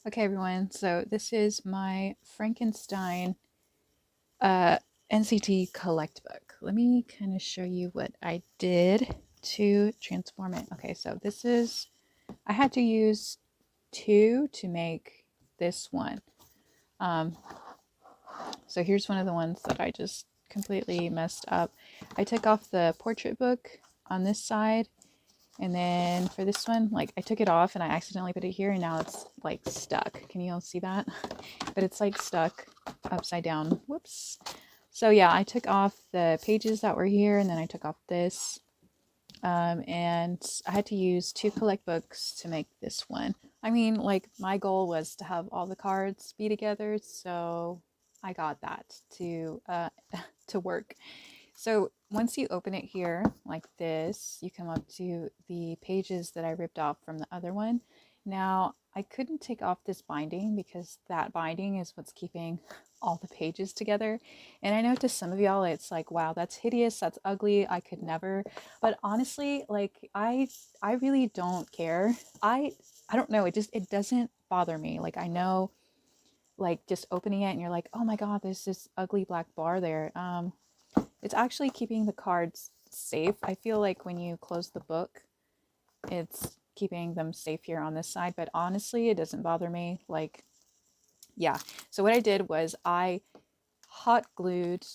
Okay, everyone. So this is my Frankenstein uh, NCT collect book. Let me kind of show you what I did to transform it. Okay, so this is, I had to use two to make this one. Um, so here's one of the ones that I just completely messed up. I took off the portrait book on this side. And then for this one, like I took it off and I accidentally put it here and now it's like stuck. Can you all see that? But it's like stuck upside down. Whoops. So yeah, I took off the pages that were here and then I took off this. And I had to use two collect books to make this one. I mean, like my goal was to have all the cards be together, so I got that to work. So once you open it here like this, you come up to the pages that I ripped off from the other one. Now, I couldn't take off this binding because that binding is what's keeping all the pages together. And I know to some of y'all it's like, wow, that's hideous, that's ugly, I could never. But honestly, like I really don't care. I don't know, it doesn't bother me. Like I know like just opening it and you're like, oh my god, there's this ugly black bar there. It's actually keeping the cards safe. I feel like when you close the book, it's keeping them safe here on this side, but honestly, it doesn't bother me. Like, yeah. So what I did was I hot glued,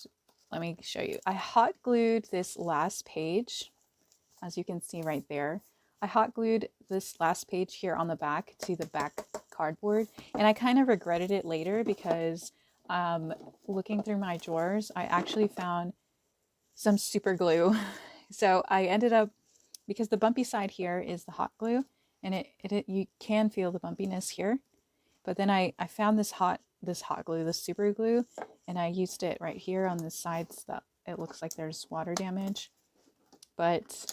let me show you. I hot glued this last page, as you can see right there. I hot glued this last page here on the back to the back cardboard, and I kind of regretted it later because looking through my drawers, I actually found some super glue. So I ended up, because the bumpy side here is the hot glue and it you can feel the bumpiness here. But then I found this hot glue, this super glue, and I used it right here on the sides that it looks like there's water damage. But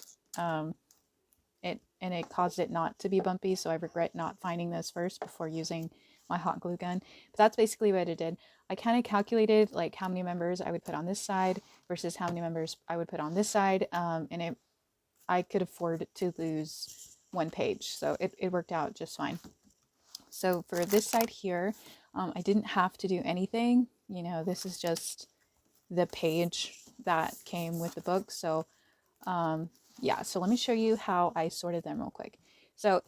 it caused it not to be bumpy, so I regret not finding those first before using my hot glue gun. But that's basically what it did. I kind of calculated like how many members I would put on this side versus how many members I would put on this side, and I could afford to lose one page, so it worked out just fine. So for this side here, I didn't have to do anything. You know, this is just the page that came with the book. So yeah, so let me show you how I sorted them real quick. So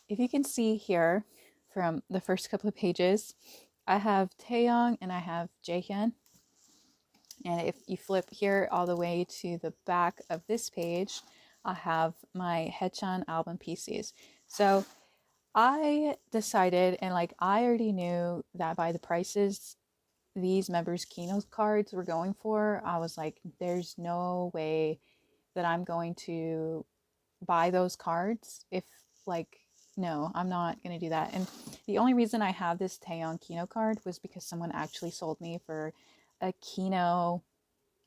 if you can see here from the first couple of pages, I have Taeyong and I have Jaehyun. And if you flip here all the way to the back of this page, I have my Haechan album pieces. So I decided, and like I already knew that by the prices these members' keynote cards were going for, I was like, there's no way that I'm going to buy those cards if like no, I'm not going to do that. And the only reason I have this Taeyong Kino card was because someone actually sold me for a Kino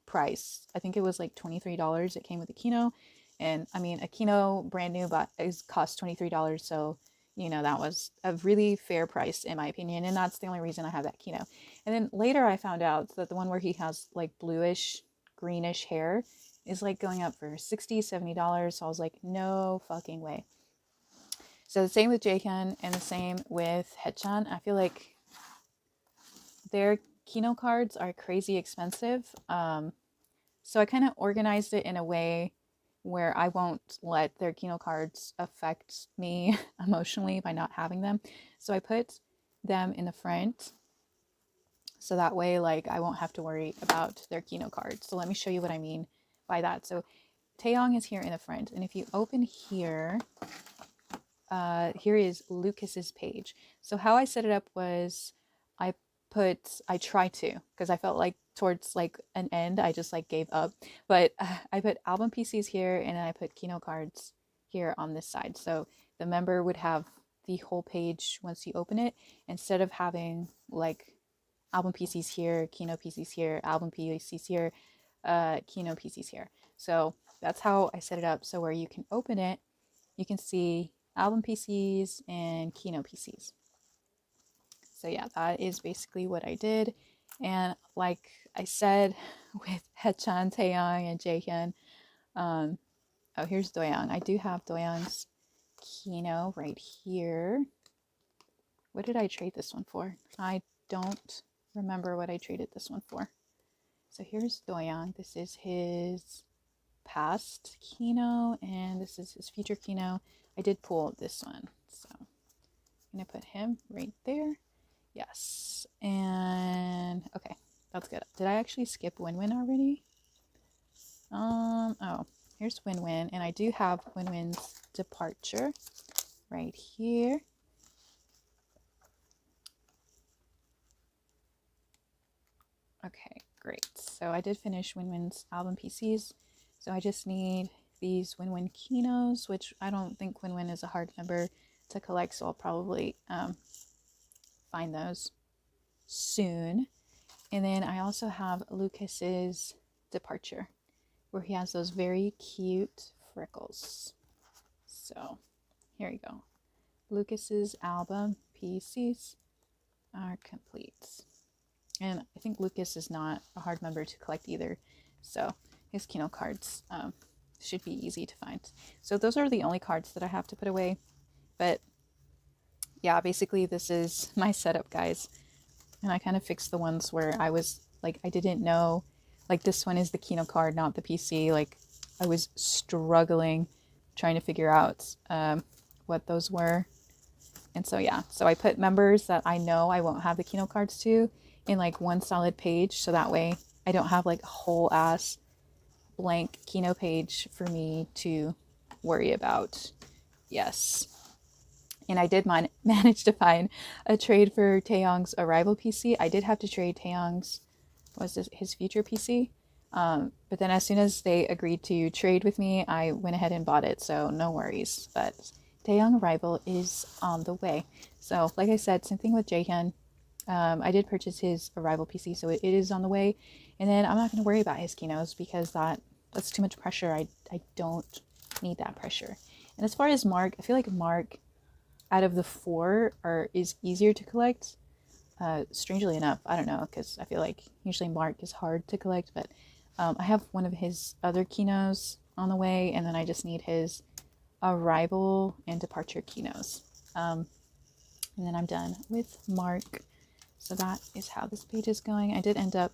price. I think it was like $23. It came with a Kino. And I mean, a Kino brand new, but it cost $23. So, you know, that was a really fair price in my opinion. And that's the only reason I have that Kino. And then later I found out that the one where he has like bluish, greenish hair is like going up for $60, $70. So I was like, no fucking way. So the same with Jaehyun and the same with Haechan. I feel like their Kino cards are crazy expensive. So I kind of organized it in a way where I won't let their Kino cards affect me emotionally by not having them. So I put them in the front so that way like I won't have to worry about their Kino cards. So let me show you what I mean by that. So Taeyong is here in the front, and if you open here, here is Lucas's page. So how I set it up was I I tried to, because I felt like towards like an end I just like gave up, but I put album PCs here and then I put Kino cards here on this side. So the member would have the whole page once you open it, instead of having like album PCs here, Kino PCs here, album PCs here, Kino PCs here. So that's how I set it up. So where you can open it, you can see album PCs and Kino PCs. So yeah, that is basically what I did. And like I said, with Haechan, Taeyong, and Jaehyun, oh, here's Doyoung. I do have Doyoung's Kino right here. What did I trade this one for? I don't remember what I traded this one for. So here's Doyoung. This is his past Kino, and this is his future Kino. I did pull this one, so I'm gonna put him right there. Yes, and okay, that's good. Did I actually skip Win-Win already? Oh, here's Win-Win, and I do have Win-Win's departure right here. Okay, great. So I did finish Win-Win's album PCs. So I just need these Win-Win Kinos, which I don't think Win-Win is a hard member to collect, so I'll probably find those soon. And then I also have Lucas's departure, where he has those very cute freckles. So here you go. Lucas's album PCs are complete. And I think Lucas is not a hard member to collect either. So his Kino cards should be easy to find. So those are the only cards that I have to put away. But yeah, basically this is my setup, guys. And I kind of fixed the ones where I was like, I didn't know, like this one is the Kino card, not the PC. Like I was struggling trying to figure out what those were. And so yeah, so I put members that I know I won't have the Kino cards to in like one solid page, so that way I don't have like a whole ass blank Kino page for me to worry about. Yes. And I did manage to find a trade for Taeyong's Arrival PC. I did have to trade Taeyong's, his future PC. But then as soon as they agreed to trade with me, I went ahead and bought it, so no worries. But Taeyong Arrival is on the way. So like I said, same thing with Jaehyun. I did purchase his Arrival PC, so it is on the way. And then I'm not going to worry about his Kinos because that's too much pressure. I don't need that pressure. And as far as Mark, I feel like Mark, out of the four, is easier to collect. Strangely enough, I don't know, because I feel like usually Mark is hard to collect, but I have one of his other Kinos on the way, and then I just need his Arrival and Departure Kinos. And then I'm done with Mark. So that is how this page is going. I did end up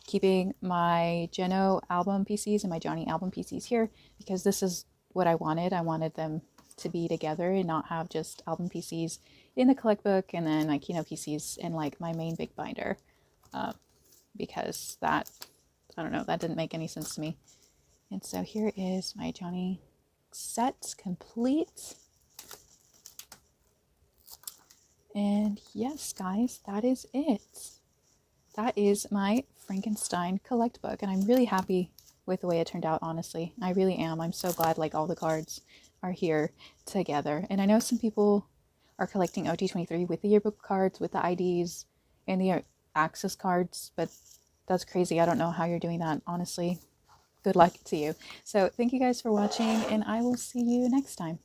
keeping my Jeno album PCs and my Johnny album PCs here because this is what I wanted. I wanted them to be together and not have just album PCs in the collect book and then my Kino PCs in like my main big binder, because that, I don't know, that didn't make any sense to me. And so here is my Johnny set complete. And yes, guys, that is it. That is my Frankenstein collect book, and I'm really happy with the way it turned out, honestly. I really am. I'm so glad like all the cards are here together. And I know some people are collecting OT23 with the yearbook cards, with the IDs, and the access cards, but that's crazy. I don't know how you're doing that, honestly. Good luck to you. So thank you guys for watching, and I will see you next time.